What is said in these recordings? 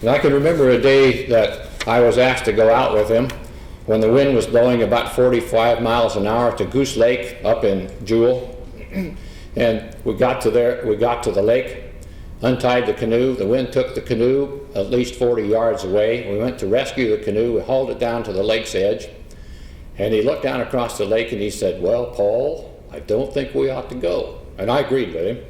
And I can remember a day that I was asked to go out with him when the wind was blowing about 45 miles an hour to Goose Lake up in Jewell. And we got to the lake, untied the canoe. The wind took the canoe at least 40 yards away. We went to rescue the canoe. We hauled it down to the lake's edge. And he looked down across the lake and he said, "Well, Paul, I don't think we ought to go." And I agreed with him.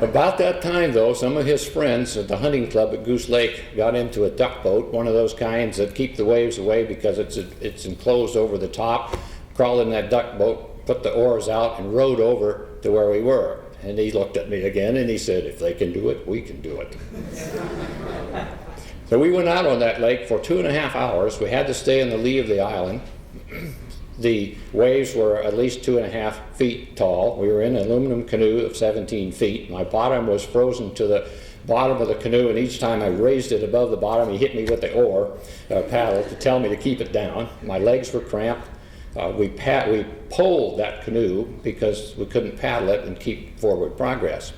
About that time, though, some of his friends at the hunting club at Goose Lake got into a duck boat, one of those kinds that keep the waves away because it's enclosed over the top, crawled in that duck boat, put the oars out, and rowed over to where we were. And he looked at me again and he said, "If they can do it, we can do it." So we went out on that lake for 2.5 hours. We had to stay in the lee of the island. The waves were at least 2.5 feet tall. We were in an aluminum canoe of 17 feet. My bottom was frozen to the bottom of the canoe, and each time I raised it above the bottom, he hit me with the paddle to tell me to keep it down. My legs were cramped. We poled that canoe because we couldn't paddle it and keep forward progress.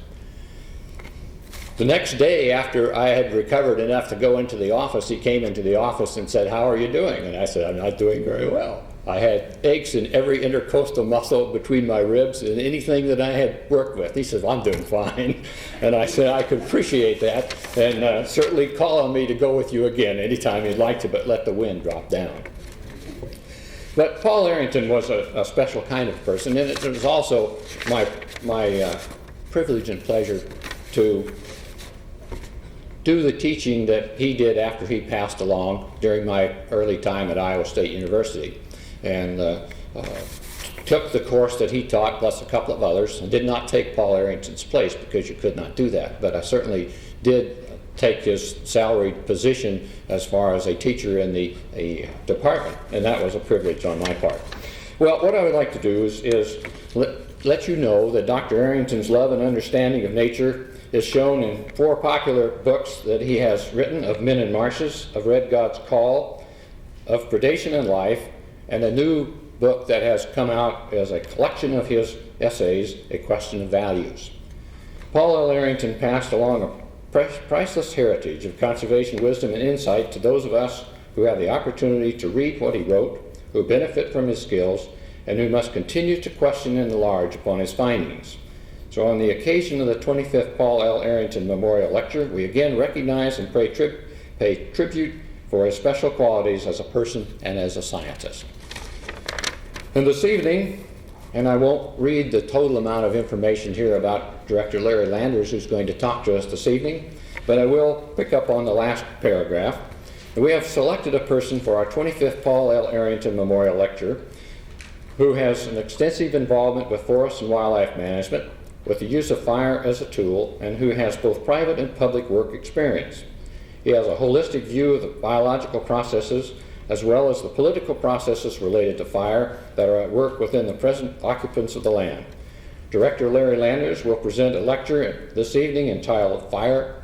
The next day, after I had recovered enough to go into the office, he came into the office and said, "How are you doing?" And I said, "I'm not doing very well. I had aches in every intercostal muscle between my ribs and anything that I had worked with." He said, "Well, I'm doing fine." And I said, "I could appreciate that, and certainly call on me to go with you again anytime you'd like to, but let the wind drop down." But Paul Arrington was a special kind of person, and it was also my privilege and pleasure to do the teaching that he did after he passed along during my early time at Iowa State University. And took the course that he taught plus a couple of others, and did not take Paul Arrington's place because you could not do that. But I certainly did take his salaried position as far as a teacher in the department, and that was a privilege on my part. Well, what I would like to do is let you know that Dr. Arrington's love and understanding of nature is shown in 4 popular books that he has written: Of Men and Marshes, Of Red God's Call, Of Predation and Life, and a new book that has come out as a collection of his essays, A Question of Values. Paul L. Arrington passed along a priceless heritage of conservation wisdom and insight to those of us who have the opportunity to read what he wrote, who benefit from his skills, and who must continue to question and enlarge upon his findings. So on the occasion of the 25th Paul L. Arrington Memorial Lecture, we again recognize and pay tribute for his special qualities as a person and as a scientist. And this evening, and I won't read the total amount of information here about Director Larry Landers, who's going to talk to us this evening, but I will pick up on the last paragraph. And we have selected a person for our 25th Paul L. Arrington Memorial Lecture who has an extensive involvement with forest and wildlife management, with the use of fire as a tool, and who has both private and public work experience. He has a holistic view of the biological processes as well as the political processes related to fire that are at work within the present occupants of the land. Director Larry Landers will present a lecture this evening entitled Fire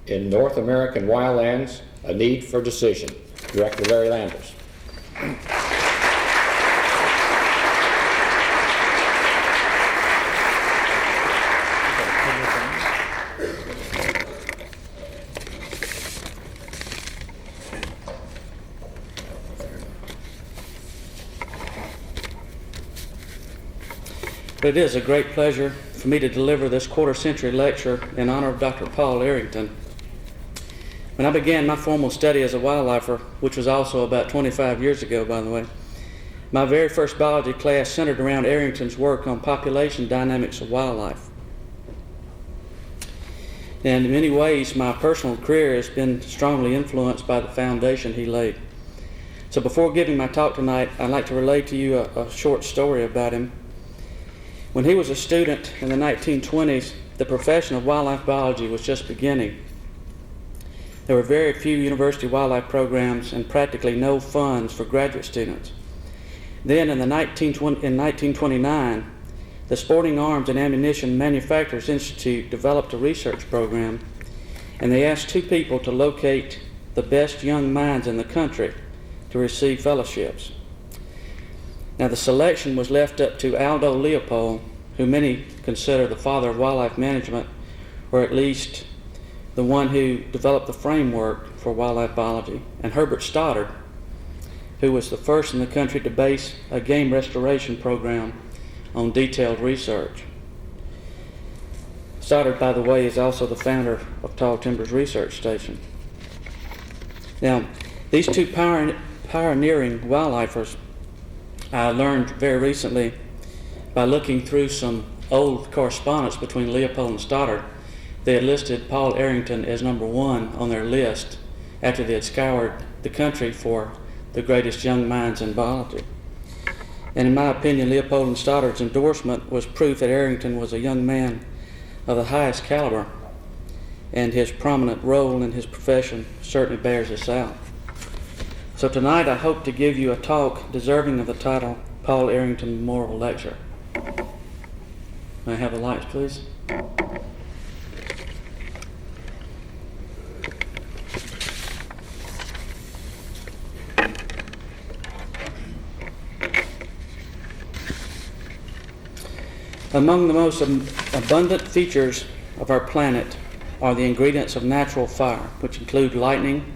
in North American Wildlands, A Need for Decision. Director Larry Landers. It is a great pleasure for me to deliver this quarter-century lecture in honor of Dr. Paul Arrington. When I began my formal study as a wildlifer, which was also about 25 years ago, by the way, my very first biology class centered around Arrington's work on population dynamics of wildlife. And in many ways, my personal career has been strongly influenced by the foundation he laid. So before giving my talk tonight, I'd like to relate to you a short story about him. When he was a student in the 1920s, the profession of wildlife biology was just beginning. There were very few university wildlife programs and practically no funds for graduate students. Then in 1929, the Sporting Arms and Ammunition Manufacturers Institute developed a research program, and they asked 2 people to locate the best young minds in the country to receive fellowships. Now, the selection was left up to Aldo Leopold, who many consider the father of wildlife management, or at least the one who developed the framework for wildlife biology, and Herbert Stoddard, who was the first in the country to base a game restoration program on detailed research. Stoddard, by the way, is also the founder of Tall Timbers Research Station. Now, these two pioneering wildlifers I learned very recently by looking through some old correspondence between Leopold and Stoddard. They had listed Paul Arrington as number one on their list after they had scoured the country for the greatest young minds in biology. And in my opinion, Leopold and Stoddard's endorsement was proof that Arrington was a young man of the highest caliber, and his prominent role in his profession certainly bears this out. So tonight I hope to give you a talk deserving of the title Paul Arrington Memorial Lecture. May I have the lights, please? Among the most abundant features of our planet are the ingredients of natural fire, which include lightning,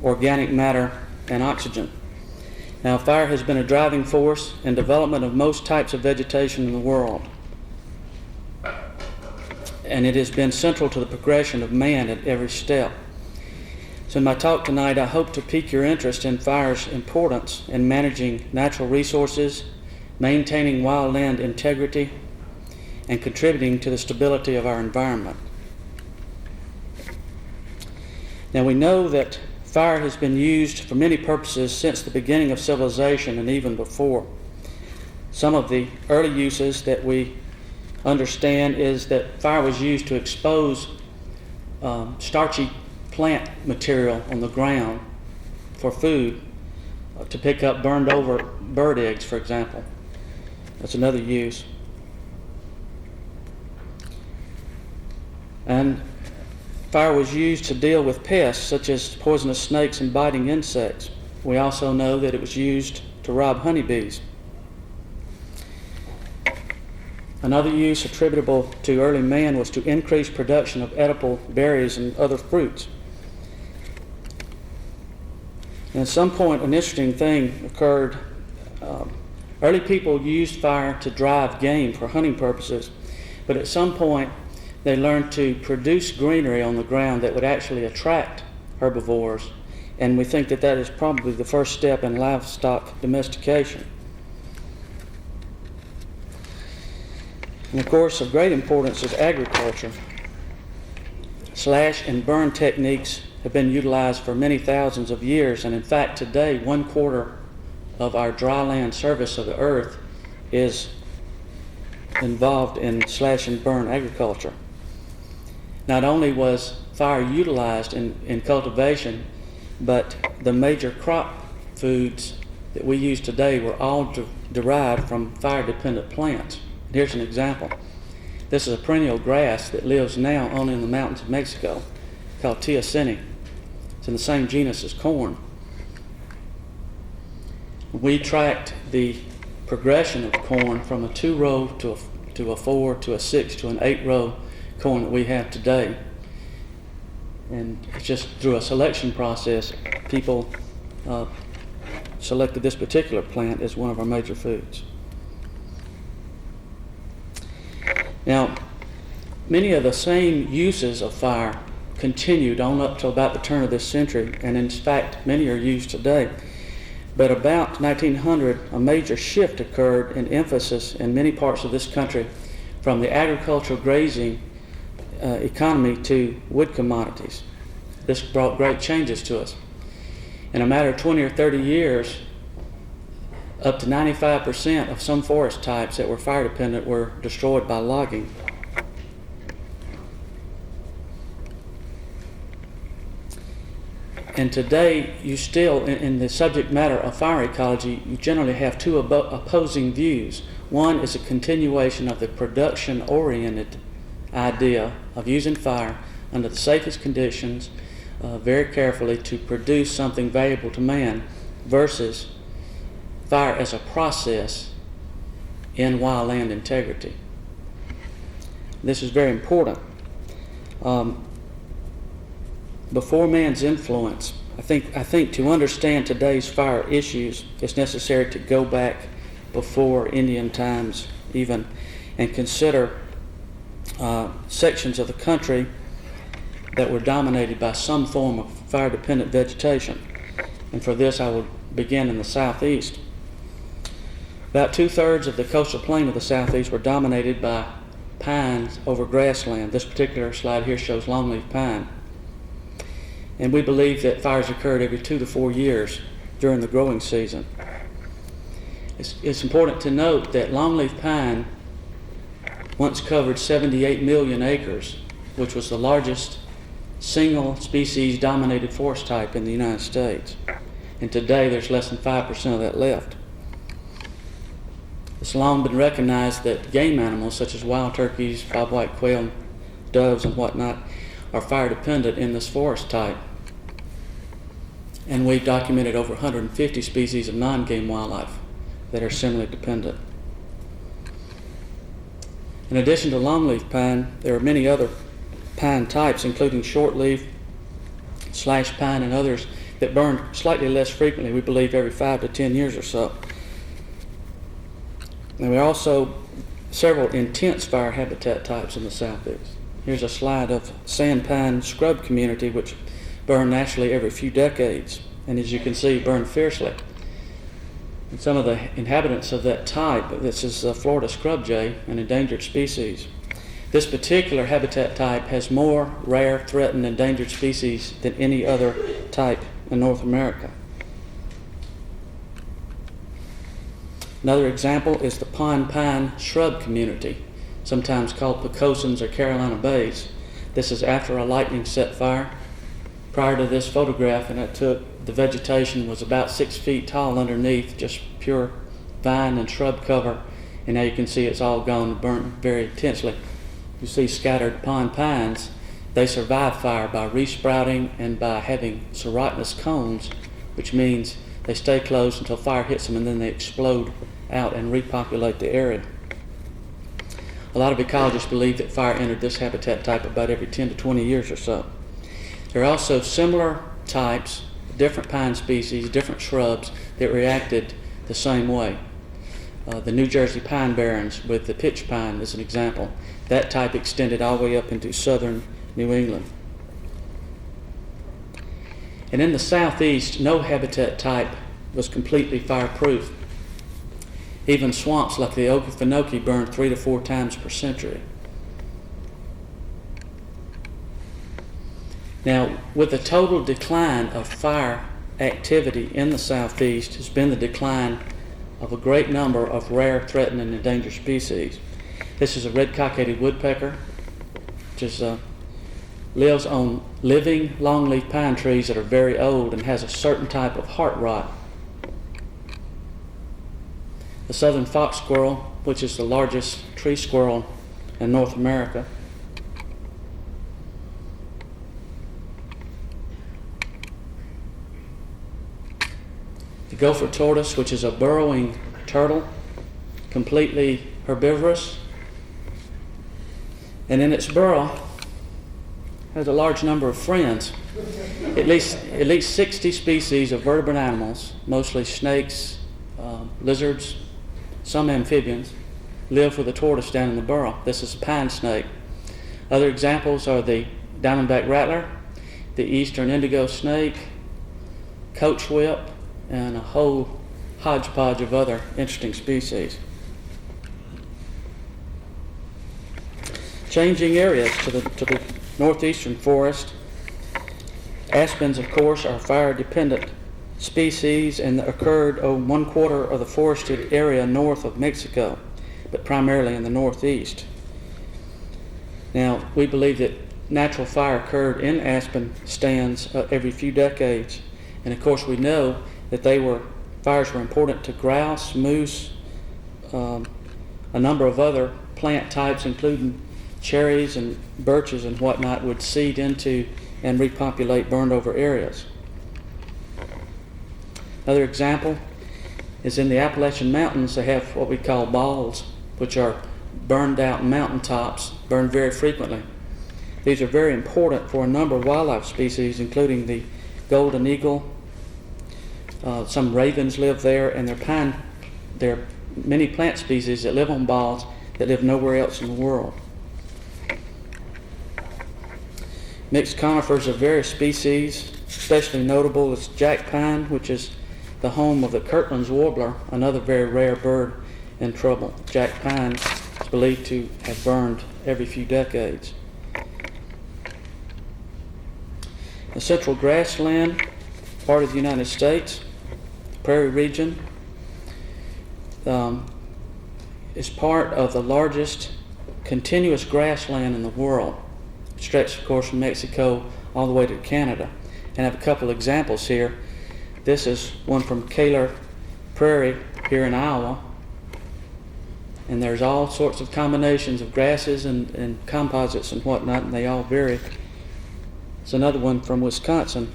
organic matter, and oxygen. Now, fire has been a driving force in development of most types of vegetation in the world, and it has been central to the progression of man at every step. So in my talk tonight, I hope to pique your interest in fire's importance in managing natural resources, maintaining wildland integrity, and contributing to the stability of our environment. Now, we know that fire has been used for many purposes since the beginning of civilization and even before. Some of the early uses that we understand is that fire was used to expose starchy plant material on the ground for food, to pick up burned over bird eggs, for example. That's another use. And fire was used to deal with pests such as poisonous snakes and biting insects. We also know that it was used to rob honeybees. Another use attributable to early man was to increase production of edible berries and other fruits. And at some point, an interesting thing occurred. Early people used fire to drive game for hunting purposes, but at some point they learned to produce greenery on the ground that would actually attract herbivores, and we think that that is probably the first step in livestock domestication. And of course, of great importance is agriculture. Slash and burn techniques have been utilized for many thousands of years, and in fact today 1/4 of our dry land surface of the earth is involved in slash and burn agriculture. Not only was fire utilized in cultivation, but the major crop foods that we use today were all derived from fire-dependent plants. Here's an example. This is a perennial grass that lives now only in the mountains of Mexico, called teosinte. It's in the same genus as corn. We tracked the progression of corn from a 2-row to a 4 to a 6 to an 8-row corn that we have today. And it's just through a selection process, people selected this particular plant as one of our major foods. Now, many of the same uses of fire continued on up till about the turn of this century, and in fact, many are used today. But about 1900, a major shift occurred in emphasis in many parts of this country from the agricultural grazing economy to wood commodities. This brought great changes to us. In a matter of 20 or 30 years, up to 95% of some forest types that were fire dependent were destroyed by logging. And today, you still, in the subject matter of fire ecology, you generally have two opposing views. One is a continuation of the production-oriented idea of using fire under the safest conditions, very carefully to produce something valuable to man, versus fire as a process in wildland integrity. This is very important. Before man's influence, I think to understand today's fire issues, it's necessary to go back before Indian times even and consider sections of the country that were dominated by some form of fire-dependent vegetation. And for this, I will begin in the southeast. About 2/3 of the coastal plain of the southeast were dominated by pines over grassland. This particular slide here shows longleaf pine. And we believe that fires occurred every 2 to 4 years during the growing season. It's important to note that longleaf pine once covered 78 million acres, which was the largest single species dominated forest type in the United States. And today there's less than 5% of that left. It's long been recognized that game animals such as wild turkeys, bobwhite quail, doves and whatnot are fire dependent in this forest type. And we've documented over 150 species of non-game wildlife that are similarly dependent. In addition to longleaf pine, there are many other pine types, including shortleaf, slash pine, and others that burn slightly less frequently, we believe every 5 to 10 years or so. And there are also several intense fire habitat types in the southeast. Here's a slide of sand pine scrub community, which burn naturally every few decades, and as you can see, burn fiercely. And some of the inhabitants of that type, this is Florida scrub jay, an endangered species. This particular habitat type has more rare, threatened, endangered species than any other type in North America. Another example is the pond pine shrub community, sometimes called pecosins or Carolina bays. This is after a lightning set fire. Prior to this photograph, and I took, the vegetation was about 6 feet tall underneath, just pure vine and shrub cover, and now you can see it's all gone and burnt very intensely. You see scattered pond pines. They survive fire by resprouting and by having serotinous cones, which means they stay closed until fire hits them and then they explode out and repopulate the area. A lot of ecologists believe that fire entered this habitat type about every 10 to 20 years or so. There are also similar types, different pine species, different shrubs that reacted the same way. The New Jersey pine barrens with the pitch pine is an example. That type extended all the way up into southern New England. And in the southeast, no habitat type was completely fireproof. Even swamps like the Okefenokee burn 3 to 4 times per century. Now, with the total decline of fire activity in the southeast has been the decline of a great number of rare, threatened, and endangered species. This is a red-cockaded woodpecker, which lives on living longleaf pine trees that are very old and has a certain type of heart rot. The southern fox squirrel, which is the largest tree squirrel in North America. The gopher tortoise, which is a burrowing turtle, completely herbivorous. And in its burrow, has a large number of friends. At least 60 species of vertebrate animals, mostly snakes, lizards, some amphibians, live with the tortoise down in the burrow. This is a pine snake. Other examples are the diamondback rattler, the eastern indigo snake, coach whip, and a whole hodgepodge of other interesting species. Changing areas to the northeastern forest. Aspens, of course, are fire-dependent species and occurred on 1/4 of the forested area north of Mexico, but primarily in the northeast. Now, we believe that natural fire occurred in aspen stands every few decades, and of course we know that fires were important to grouse, moose, a number of other plant types, including cherries and birches and whatnot, would seed into and repopulate burned over areas. Another example is in the Appalachian Mountains. They have what we call balls, which are burned out mountaintops, burned very frequently. These are very important for a number of wildlife species, including the golden eagle. Some ravens live there, and there are many plant species that live on bogs that live nowhere else in the world. Mixed conifers of various species, especially notable is jack pine, which is the home of the Kirtland's warbler, another very rare bird in trouble. Jack pine is believed to have burned every few decades. The central grassland, part of the United States, prairie region, is part of the largest continuous grassland in the world. It stretches, of course, from Mexico all the way to Canada. And I have a couple examples here. This is one from Kaler Prairie here in Iowa. And there's all sorts of combinations of grasses and composites and whatnot, and they all vary. It's another one from Wisconsin.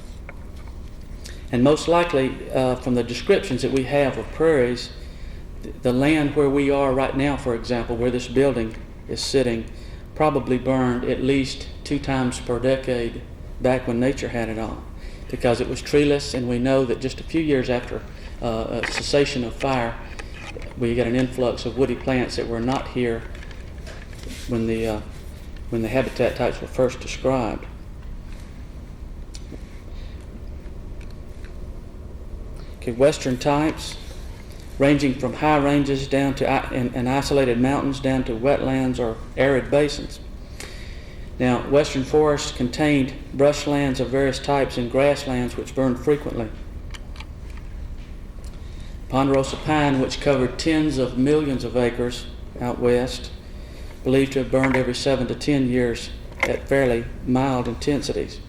And most likely, from the descriptions that we have of prairies, the land where we are right now, for example, where this building is sitting, probably burned at least 2 times per decade back when nature had it all, because it was treeless, and we know that just a few years after a cessation of fire, we got an influx of woody plants that were not here when the habitat types were first described. Okay, western types, ranging from high ranges down to and isolated mountains down to wetlands or arid basins. Now, western forests contained brushlands of various types and grasslands which burned frequently. Ponderosa pine, which covered tens of millions of acres out west, believed to have burned every 7 to 10 years at fairly mild intensities.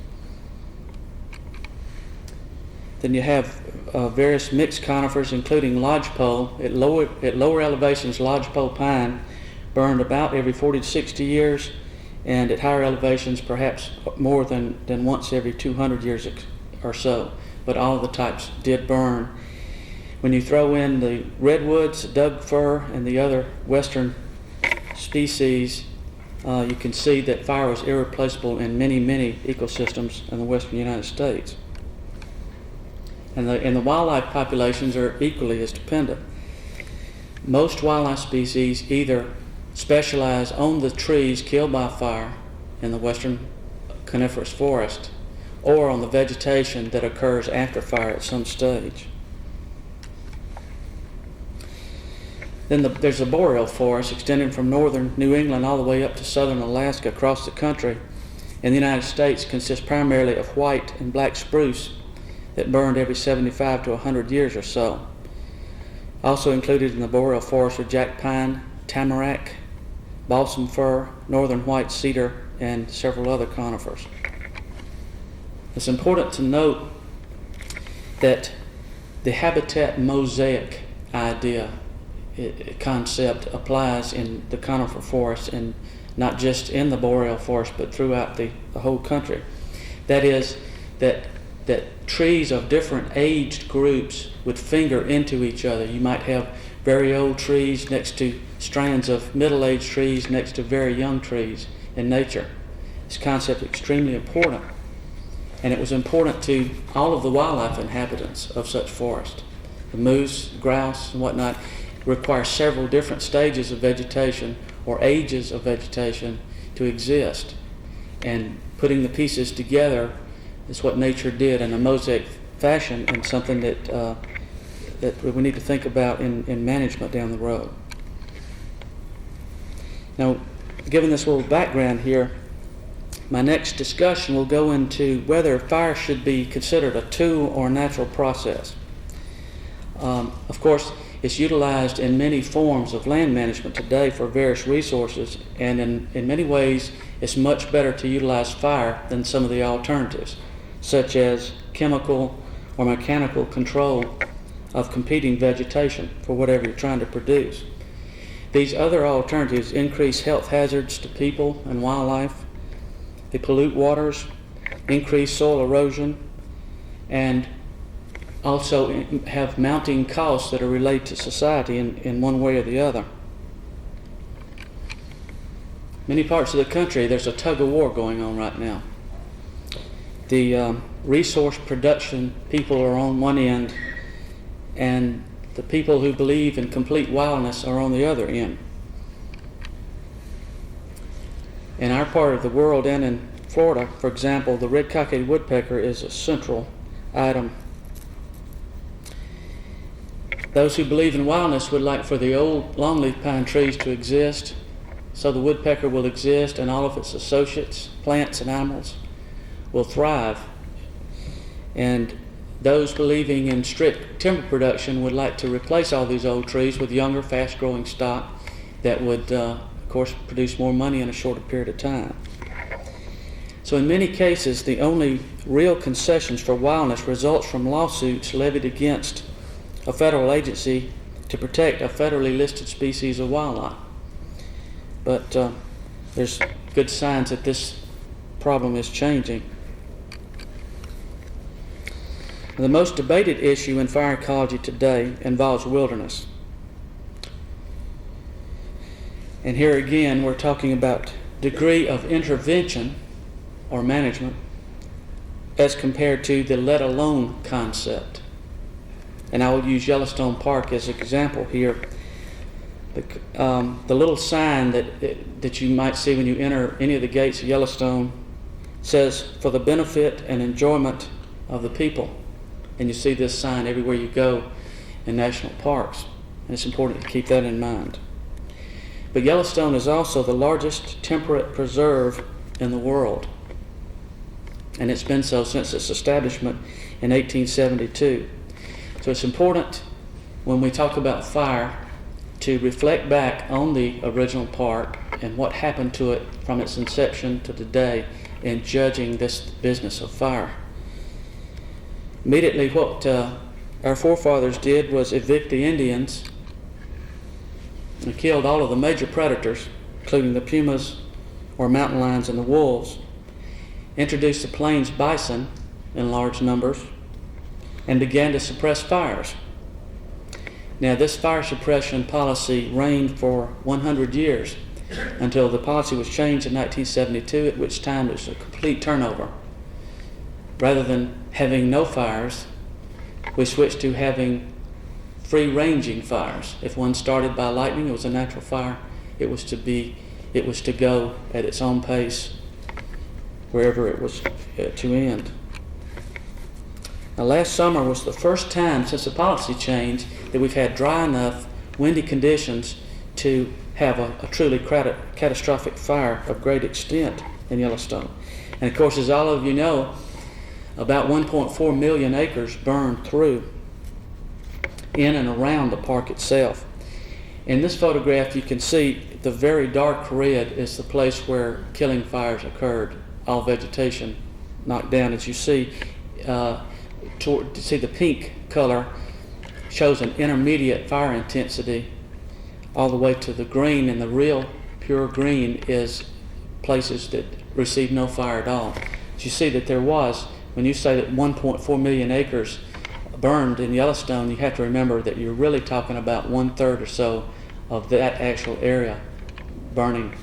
Then you have various mixed conifers, including lodgepole. At lower elevations, lodgepole pine burned about every 40 to 60 years, and at higher elevations, perhaps more than once every 200 years or so. But all of the types did burn. When you throw in the redwoods, Doug fir, and the other western species, you can see that fire was irreplaceable in many, many ecosystems in the western United States. And the wildlife populations are equally as dependent. Most wildlife species either specialize on the trees killed by fire in the western coniferous forest, or on the vegetation that occurs after fire at some stage. Then there's the boreal forest extending from northern New England all the way up to southern Alaska across the country. In the United States, consists primarily of white and black spruce that burned every 75 to 100 years or so. Also included in the boreal forest are jack pine, tamarack, balsam fir, northern white cedar, and several other conifers. It's important to note that the habitat mosaic concept applies in the conifer forest, and not just in the boreal forest but throughout the whole country. That is, that trees of different aged groups would finger into each other. You might have very old trees next to strands of middle-aged trees next to very young trees in nature. This concept is extremely important, and it was important to all of the wildlife inhabitants of such forest. The moose, grouse, and whatnot require several different stages of vegetation or ages of vegetation to exist, and putting the pieces together is what nature did in a mosaic fashion, and something that we need to think about in management down the road. Now, given this little background here, my next discussion will go into whether fire should be considered a tool or a natural process. Of course, it's utilized in many forms of land management today for various resources, and in many ways it's much better to utilize fire than some of the alternatives, such as chemical or mechanical control of competing vegetation for whatever you're trying to produce. These other alternatives increase health hazards to people and wildlife. They pollute waters, increase soil erosion, and also have mounting costs that are related to society in one way or the other. many parts of the country, there's a tug of war going on right now. The resource production people are on one end, and the people who believe in complete wildness are on the other end. In our part of the world and in Florida, for example, the red-cockaded woodpecker is a central item. Those who believe in wildness would like for the old longleaf pine trees to exist, so the woodpecker will exist and all of its associates, plants and animals, will thrive. And those believing in strict timber production would like to replace all these old trees with younger, fast-growing stock that would, of course, produce more money in a shorter period of time. So in many cases, the only real concessions for wildness results from lawsuits levied against a federal agency to protect a federally listed species of wildlife. But there's good signs that this problem is changing. The most debated issue in fire ecology today involves wilderness. And here again, we're talking about degree of intervention or management as compared to the let alone concept. And I will use Yellowstone Park as an example here. The little sign that you might see when you enter any of the gates of Yellowstone says, "For the benefit and enjoyment of the people." And you see this sign everywhere you go in national parks. And it's important to keep that in mind. But Yellowstone is also the largest temperate preserve in the world. And it's been so since its establishment in 1872. So it's important when we talk about fire to reflect back on the original park and what happened to it from its inception to today in judging this business of fire. Immediately what our forefathers did was evict the Indians and killed all of the major predators, including the pumas or mountain lions and the wolves, introduced the plains bison in large numbers, and began to suppress fires. Now, this fire suppression policy reigned for 100 years until the policy was changed in 1972, at which time it was a complete turnover. Rather than having no fires, we switched to having free-ranging fires. If one started by lightning, it was a natural fire. It was to go at its own pace wherever it was to end. Now, last summer was the first time since the policy change that we've had dry enough, windy conditions to have a truly catastrophic fire of great extent in Yellowstone. And of course, as all of you know, about 1.4 million acres burned through in and around the park itself. In this photograph, you can see the very dark red is the place where killing fires occurred. All vegetation knocked down. As you see, the pink color shows an intermediate fire intensity all the way to the green, and the real pure green is places that received no fire at all. So you see that there was, when you say that 1.4 million acres burned in Yellowstone, you have to remember that you're really talking about 1/3 or so of that actual area burning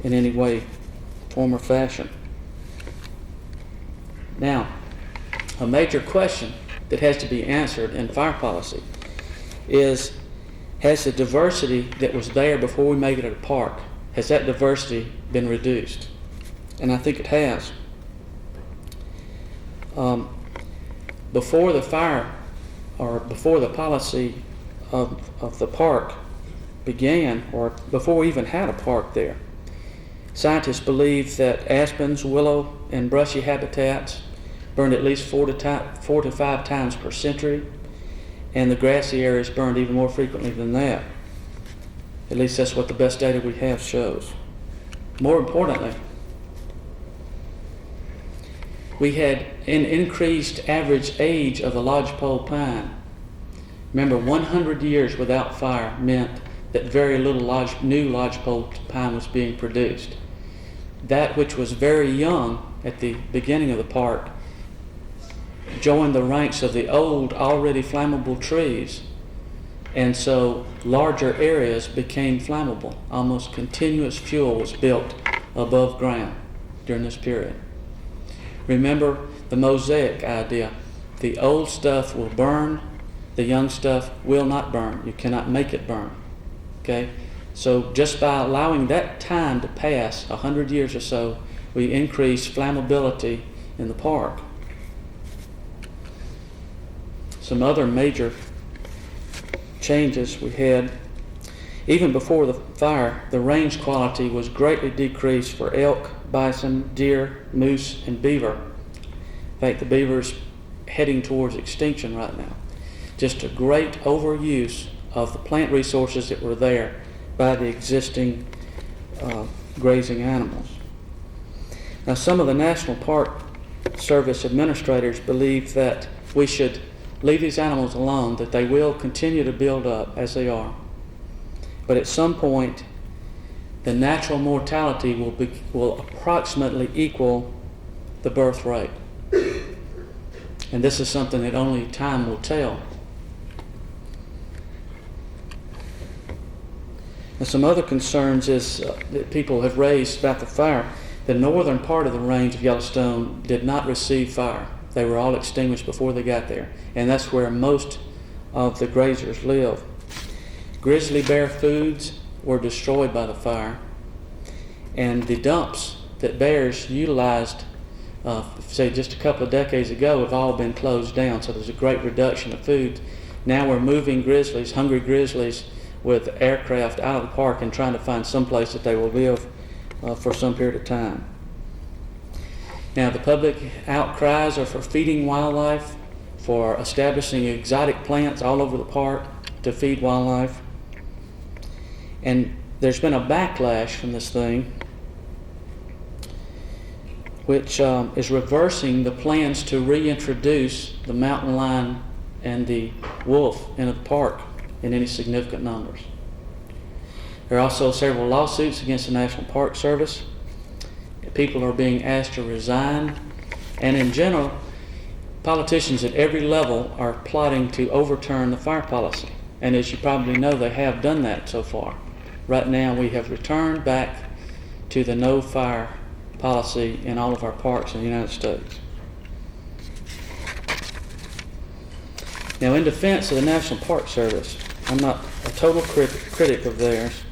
in any way, form, or fashion. Now, a major question that has to be answered in fire policy is, has the diversity that was there before we made it a park, has that diversity been reduced? And I think it has. Before the fire, or before the policy of the park began, or before we even had a park there, scientists believed that aspens, willow, and brushy habitats burned at least 4 to 5 times per century, and the grassy areas burned even more frequently than that. At least that's what the best data we have shows. More importantly, we had an increased average age of the lodgepole pine. Remember, 100 years without fire meant that very little new lodgepole pine was being produced. That which was very young at the beginning of the park joined the ranks of the old, already flammable trees And so larger areas became flammable. Almost continuous fuel was built above ground during this period. Remember the mosaic idea. The old stuff will burn, the young stuff will not burn. You cannot make it burn. Okay? So just by allowing that time to pass, 100 years or so, we increase flammability in the park. Some other major changes we had, even before the fire, the range quality was greatly decreased for elk, bison, deer, moose, and beaver. In fact, the beaver's heading towards extinction right now. Just a great overuse of the plant resources that were there by the existing grazing animals. Now, some of the National Park Service administrators believe that we should leave these animals alone, that they will continue to build up as they are. But at some point, the natural mortality will approximately equal the birth rate. And this is something that only time will tell. And some other concerns that people have raised about the fire. The northern part of the range of Yellowstone did not receive fire. They were all extinguished before they got there. And that's where most of the grazers live. Grizzly bear foods were destroyed by the fire. And the dumps that bears utilized, say just a couple of decades ago, have all been closed down. So there's a great reduction of food. Now we're moving grizzlies, hungry grizzlies, with aircraft out of the park and trying to find some place that they will live for some period of time. Now, the public outcries are for feeding wildlife, for establishing exotic plants all over the park to feed wildlife. And there's been a backlash from this thing, which is reversing the plans to reintroduce the mountain lion and the wolf into the park in any significant numbers. There are also several lawsuits against the National Park Service. People are being asked to resign, and in general, politicians at every level are plotting to overturn the fire policy. And as you probably know, they have done that so far. Right now, we have returned back to the no fire policy in all of our parks in the United States. Now, in defense of the National Park Service, I'm not a total critic of theirs.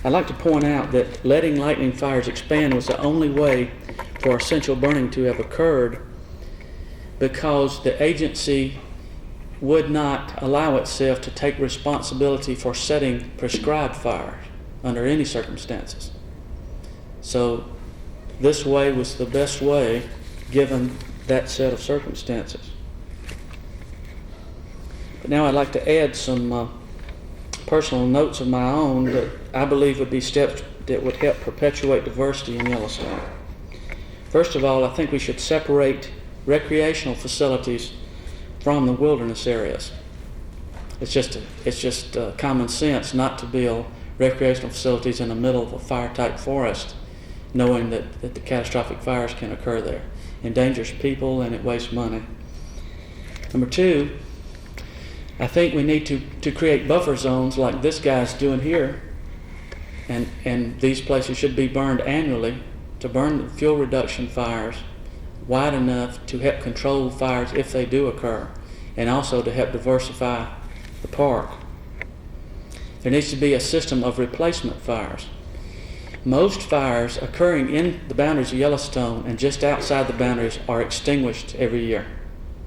I'd like to point out that letting lightning fires expand was the only way for essential burning to have occurred, because the agency would not allow itself to take responsibility for setting prescribed fires under any circumstances. So this way was the best way given that set of circumstances. But now I'd like to add some personal notes of my own that I believe would be steps that would help perpetuate diversity in Yellowstone. First of all, I think we should separate recreational facilities from the wilderness areas. It's just common sense not to build recreational facilities in the middle of a fire-type forest, knowing that the catastrophic fires can occur there. It endangers people and it wastes money. Number two, I think we need to create buffer zones like this guy's doing here, and these places should be burned annually to burn fuel reduction fires wide enough to help control fires if they do occur, and also to help diversify the park. There needs to be a system of replacement fires. Most fires occurring in the boundaries of Yellowstone and just outside the boundaries are extinguished every year.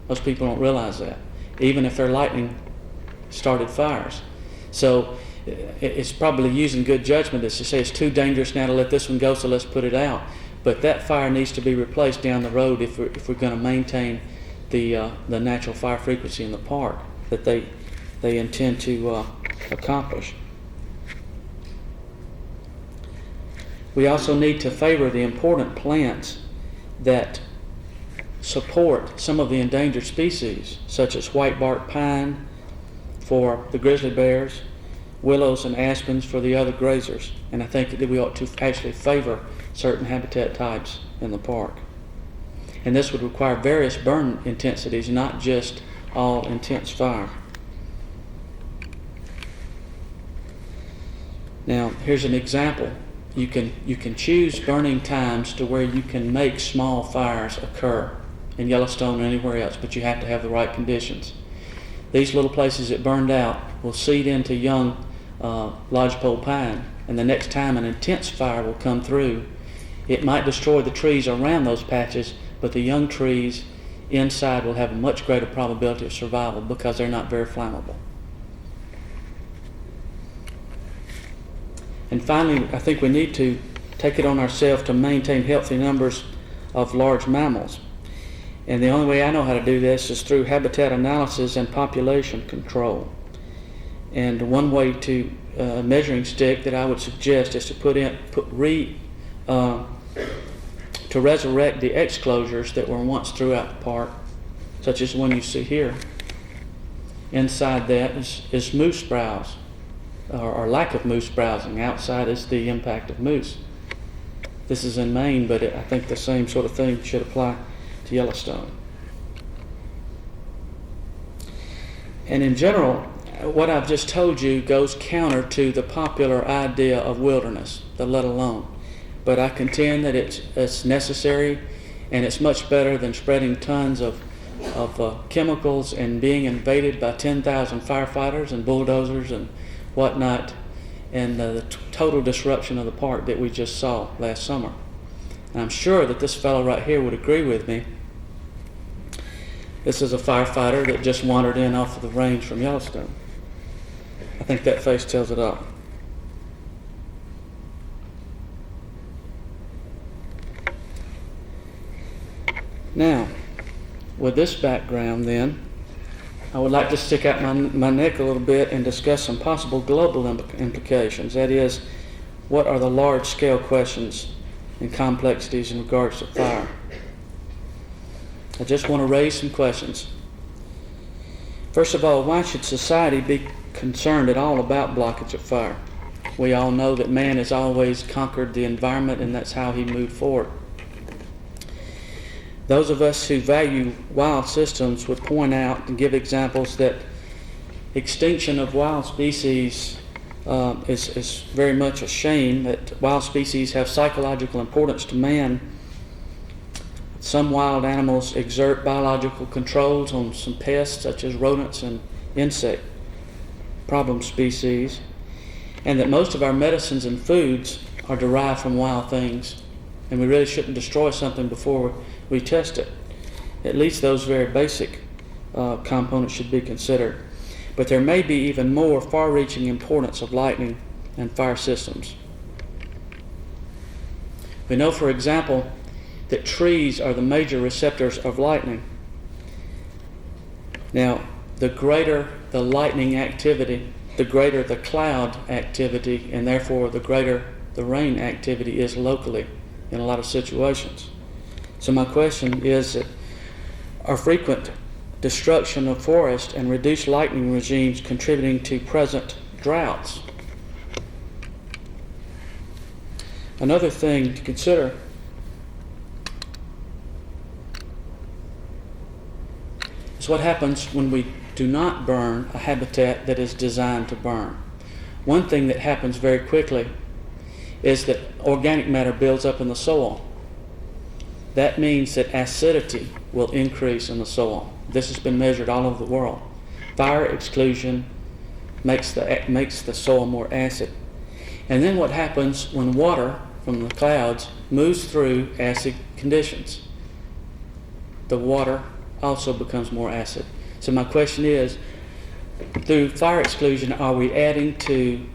Most people don't realize that, even if they're lightning-started fires. So it's probably using good judgment as to say it's too dangerous now to let this one go, so let's put it out. But that fire needs to be replaced down the road if we're going to maintain the natural fire frequency in the park that they intend to accomplish. We also need to favor the important plants that support some of the endangered species, such as whitebark pine for the grizzly bears, willows and aspens for the other grazers. And I think that we ought to actually favor certain habitat types in the park. And this would require various burn intensities, not just all intense fire. Now, here's an example. You can choose burning times to where you can make small fires occur in Yellowstone or anywhere else, but you have to have the right conditions. These little places that burned out will seed into young lodgepole pine, and the next time an intense fire will come through, it might destroy the trees around those patches, but the young trees inside will have a much greater probability of survival because they're not very flammable. And finally, I think we need to take it on ourselves to maintain healthy numbers of large mammals. And the only way I know how to do this is through habitat analysis and population control. And one way to measuring stick that I would suggest is to resurrect the exclosures that were once throughout the park, such as the one you see here. Inside that is moose browse, or lack of moose browsing. Outside is the impact of moose. This is in Maine, but I think the same sort of thing should apply to Yellowstone. And in general, what I've just told you goes counter to the popular idea of wilderness, the let alone. But I contend that it's necessary, and it's much better than spreading tons of chemicals and being invaded by 10,000 firefighters and bulldozers and whatnot, and the total disruption of the park that we just saw last summer. And I'm sure that this fellow right here would agree with me. This is a firefighter that just wandered in off of the range from Yellowstone. I think that face tells it all. Now, with this background then, I would like to stick out my neck a little bit and discuss some possible global implications. That is, what are the large-scale questions and complexities in regards to fire? I just want to raise some questions. First of all, why should society be concerned at all about blockage of fire? We all know that man has always conquered the environment, and that's how he moved forward. Those of us who value wild systems would point out and give examples that extinction of wild species is very much a shame, that wild species have psychological importance to man. Some wild animals exert biological controls on some pests such as rodents and insect problem species, and that most of our medicines and foods are derived from wild things, and we really shouldn't destroy something before we test it. At least those very basic components should be considered. But there may be even more far-reaching importance of lightning and fire systems. We know, for example, that trees are the major receptors of lightning. Now, the greater the lightning activity, the greater the cloud activity, and therefore the greater the rain activity is locally in a lot of situations. So my question is, that are frequent destruction of forest and reduced lightning regimes contributing to present droughts? Another thing to consider is what happens when we do not burn a habitat that is designed to burn. One thing that happens very quickly is that organic matter builds up in the soil. That means that acidity will increase in the soil. This has been measured all over the world. Fire exclusion makes the soil more acid. And then what happens when water from the clouds moves through acid conditions? The water also becomes more acid. So my question is, through fire exclusion, are we adding to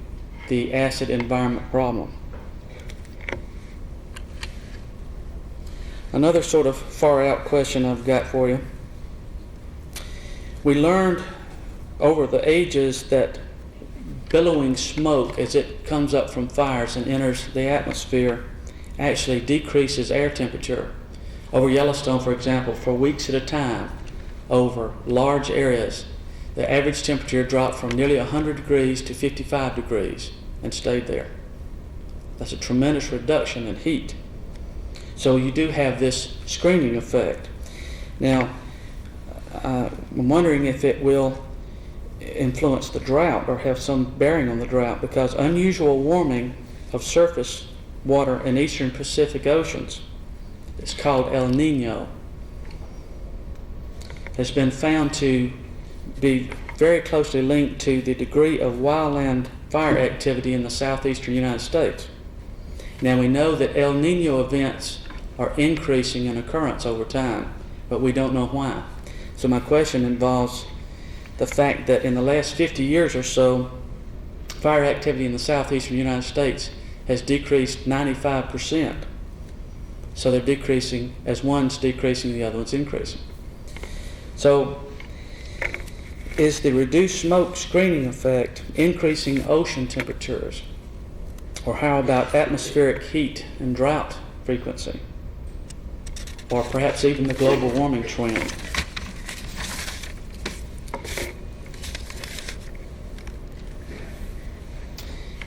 the acid environment problem? Another sort of far out question I've got for you. We learned over the ages that billowing smoke as it comes up from fires and enters the atmosphere actually decreases air temperature. Over Yellowstone, for example, for weeks at a time, over large areas, the average temperature dropped from nearly 100 degrees to 55 degrees and stayed there. That's a tremendous reduction in heat. So you do have this screening effect. Now, I'm wondering if it will influence the drought or have some bearing on the drought, because unusual warming of surface water in eastern Pacific Oceans, it's called El Nino, has been found to be very closely linked to the degree of wildland fire activity in the southeastern United States. Now we know that El Nino events are increasing in occurrence over time, but we don't know why. So my question involves the fact that in the last 50 years or so, fire activity in the southeastern United States has decreased 95%. So they're decreasing, as one's decreasing, the other one's increasing. So is the reduced smoke screening effect increasing ocean temperatures? Or how about atmospheric heat and drought frequency? Or perhaps even the global warming trend?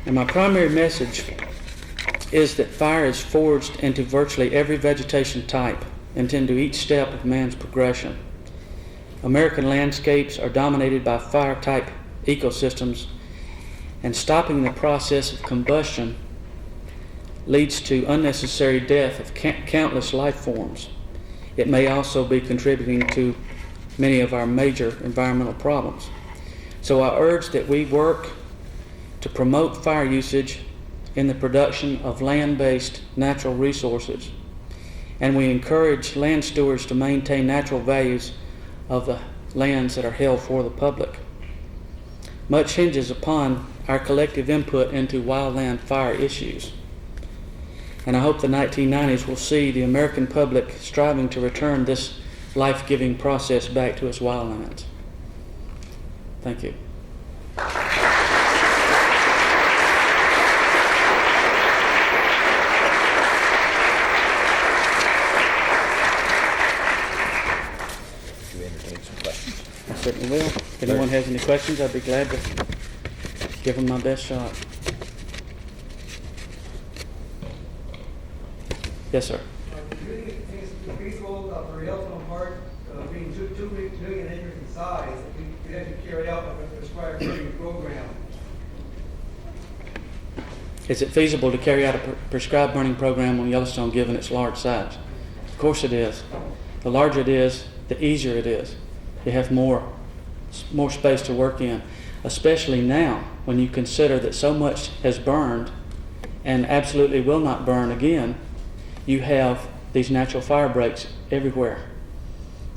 And my primary message is that fire is forged into virtually every vegetation type and into each step of man's progression. American landscapes are dominated by fire-type ecosystems, and stopping the process of combustion leads to unnecessary death of countless life forms. It may also be contributing to many of our major environmental problems. So I urge that we work to promote fire usage in the production of land-based natural resources, and we encourage land stewards to maintain natural values of the lands that are held for the public. Much hinges upon our collective input into wildland fire issues, and I hope the 1990s will see the American public striving to return this life-giving process back to its wildlands. Thank you. I certainly will. If anyone has any questions, I'd be glad to give them my best shot. Yes, sir. Do you think it's feasible for Yellowstone Park, being 2 million acres in size, that you actually carry out a prescribed burning program? Is it feasible to carry out a prescribed burning program on Yellowstone given its large size? Of course it is. The larger it is, the easier it is. You have more space to work in, especially now when you consider that so much has burned and absolutely will not burn again. You have these natural fire breaks everywhere.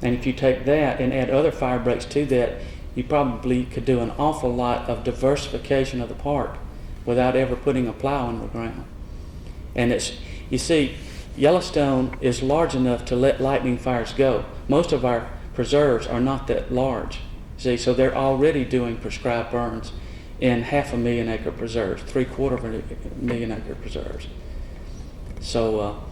And if you take that and add other fire breaks to that, you probably could do an awful lot of diversification of the park without ever putting a plow in the ground. And you see, Yellowstone is large enough to let lightning fires go. Most of our preserves are not that large. See, so they're already doing prescribed burns in 500,000 acre preserves, 750,000 acre preserves. So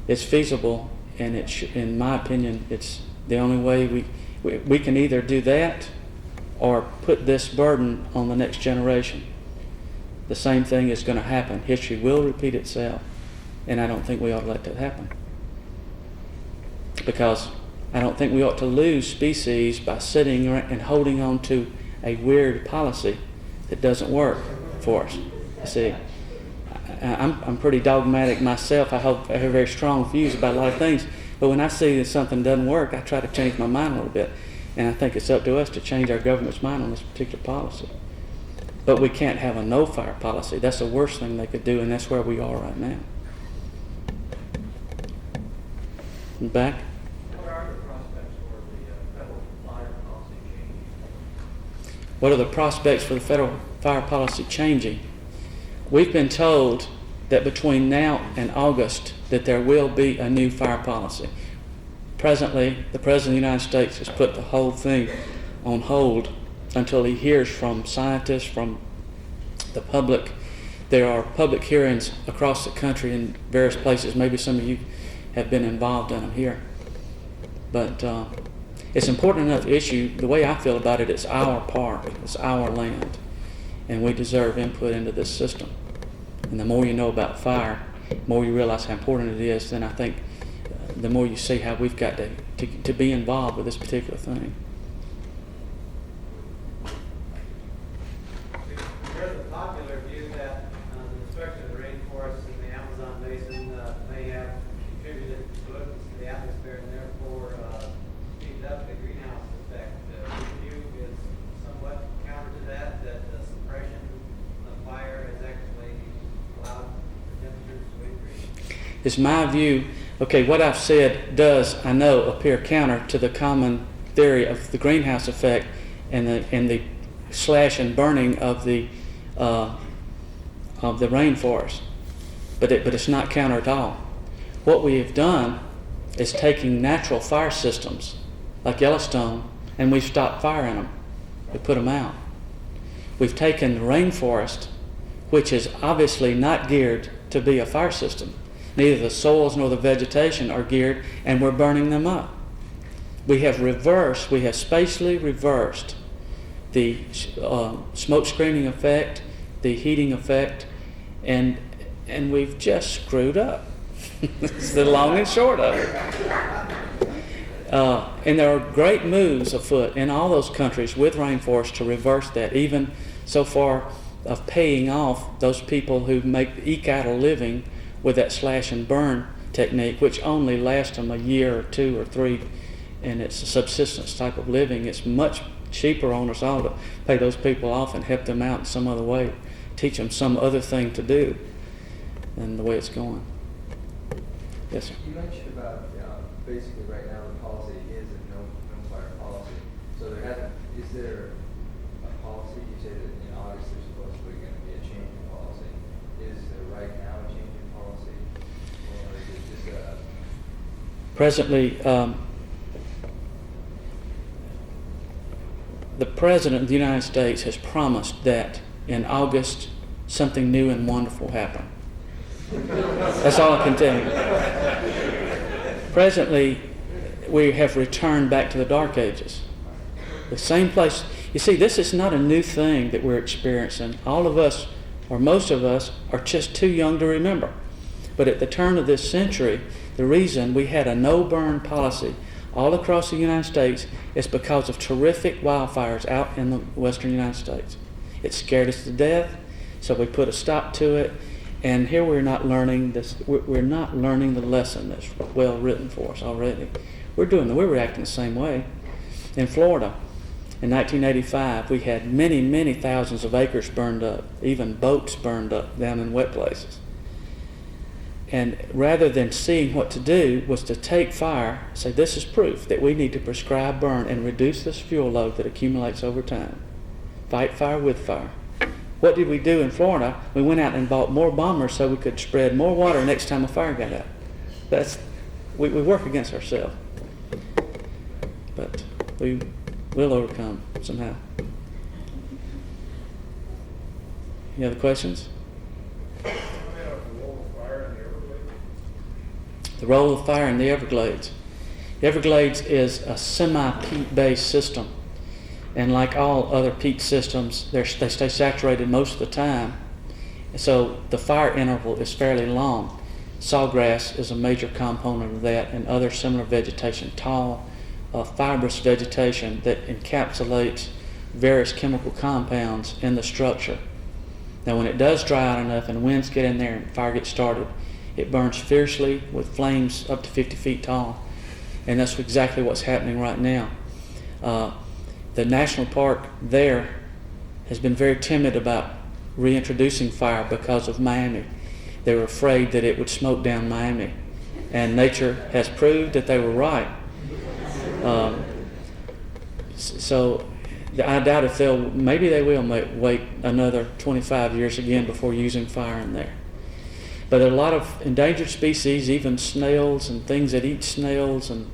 it's feasible, and in my opinion, it's the only way we can either do that or put this burden on the next generation. The same thing is going to happen. History will repeat itself, and I don't think we ought to let that happen. Because I don't think we ought to lose species by sitting and holding on to a weird policy that doesn't work for us. You see, I'm pretty dogmatic myself. I have very strong views about a lot of things, but when I see that something doesn't work, I try to change my mind a little bit, and I think it's up to us to change our government's mind on this particular policy. But we can't have a no-fire policy. That's the worst thing they could do, and that's where we are right now. Back? What are the prospects for the federal fire policy changing? What are the prospects for the federal fire policy changing? We've been told that between now and August that there will be a new fire policy. Presently, the President of the United States has put the whole thing on hold until he hears from scientists, from the public. There are public hearings across the country in various places. Maybe some of you have been involved in them here. But it's an important enough issue. The way I feel about it, it's our park, it's our land, and we deserve input into this system. And the more you know about fire, the more you realize how important it is, then I think the more you see how we've got to be involved with this particular thing. is my view. Okay, what I've said does, I know, appear counter to the common theory of the greenhouse effect and the slash and burning of the rainforest, but it's not counter at all. What we have done is taking natural fire systems like Yellowstone, and we've stopped fire in them. We put them out. We've taken the rainforest, which is obviously not geared to be a fire system. Neither the soils nor the vegetation are geared, and we're burning them up. We have spatially reversed the smoke screening effect, the heating effect, and we've just screwed up. It's the long and short of it. And there are great moves afoot in all those countries with rainforests to reverse that, even so far of paying off those people who eke out a living with that slash and burn technique, which only lasts them a year or 2 or 3, and it's a subsistence type of living. It's much cheaper on us all to pay those people off and help them out in some other way, teach them some other thing to do than the way it's going. Yes, sir. You mentioned about basically right now the policy is a no fire policy. So is there a policy? You say that in August there's supposedly going to be a change in policy. Is there right now a change in policy, or is it just a? Presently, the President of the United States has promised that in August something new and wonderful will happen. That's all I can tell you. Presently, we have returned back to the Dark Ages. The same place. You see, this is not a new thing that we're experiencing. All of us, or most of us, are just too young to remember. But at the turn of this century, the reason we had a no-burn policy all across the United States is because of terrific wildfires out in the western United States. It scared us to death, so we put a stop to it. And here we're not learning this. We're not learning the lesson that's well written for us already. We're reacting the same way. In Florida, in 1985, we had many, many thousands of acres burned up, even boats burned up down in wet places. And rather than seeing what to do, was to take fire, say this is proof that we need to prescribe burn and reduce this fuel load that accumulates over time. Fight fire with fire. What did we do in Florida? We went out and bought more bombers so we could spread more water next time a fire got out. We work against ourselves. But we will overcome somehow. Any other questions? The role of fire in the Everglades. The Everglades is a semi-peat based system. And like all other peat systems, they stay saturated most of the time. So the fire interval is fairly long. Sawgrass is a major component of that, and other similar vegetation, tall, fibrous vegetation that encapsulates various chemical compounds in the structure. Now when it does dry out enough and winds get in there and fire gets started, it burns fiercely with flames up to 50 feet tall. And that's exactly what's happening right now. The national park there has been very timid about reintroducing fire because of Miami. They were afraid that it would smoke down Miami. And nature has proved that they were right. So I doubt if maybe they will wait another 25 years again before using fire in there. But there are a lot of endangered species, even snails and things that eat snails and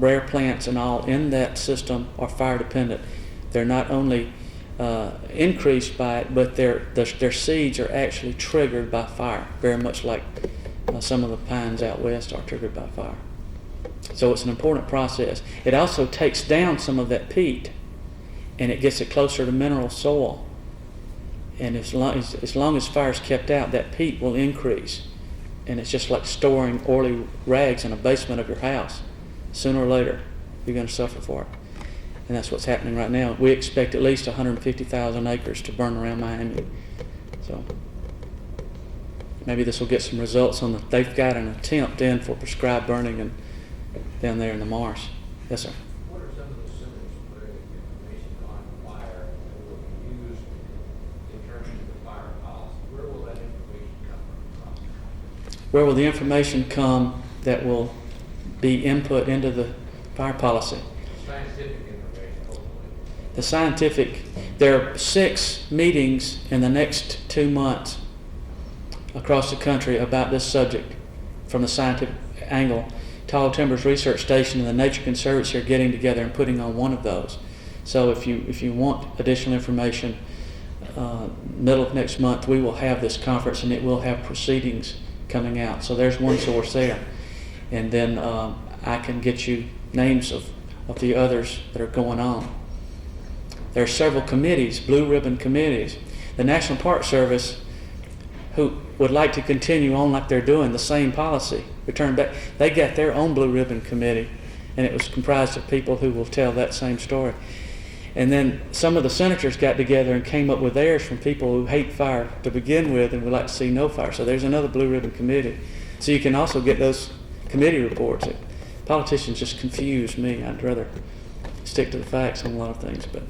rare plants and all in that system are fire dependent. They're not only increased by it, but their seeds are actually triggered by fire, very much like some of the pines out west are triggered by fire. So it's an important process. It also takes down some of that peat, and it gets it closer to mineral soil. And as long as fire is kept out, that peat will increase. And it's just like storing oily rags in a basement of your house. Sooner or later, you're going to suffer for it. And that's what's happening right now. We expect at least 150,000 acres to burn around Miami. So maybe this will get some results on they've got an attempt in for prescribed burning and down there in the marsh. Yes, sir. What are some of the symbols for information on fire that will be used in terms of the fire policy? Where will that information come from? where will the information come that will be input into the fire policy? Scientific information, hopefully. The scientific, there are 6 meetings in the next 2 months across the country about this subject from the scientific angle. Tall Timbers Research Station and the Nature Conservancy are getting together and putting on one of those. So if you want additional information, middle of next month we will have this conference and it will have proceedings coming out. So there's one source there. And then I can get you names of the others that are going on. There are several committees, blue ribbon committees. The National Park Service, who would like to continue on like they're doing, the same policy, return back, they got their own blue ribbon committee, and it was comprised of people who will tell that same story. And then some of the senators got together and came up with theirs from people who hate fire to begin with and would like to see no fire. So there's another blue ribbon committee. So you can also get those committee reports. Politicians just confuse me. I'd rather stick to the facts on a lot of things, but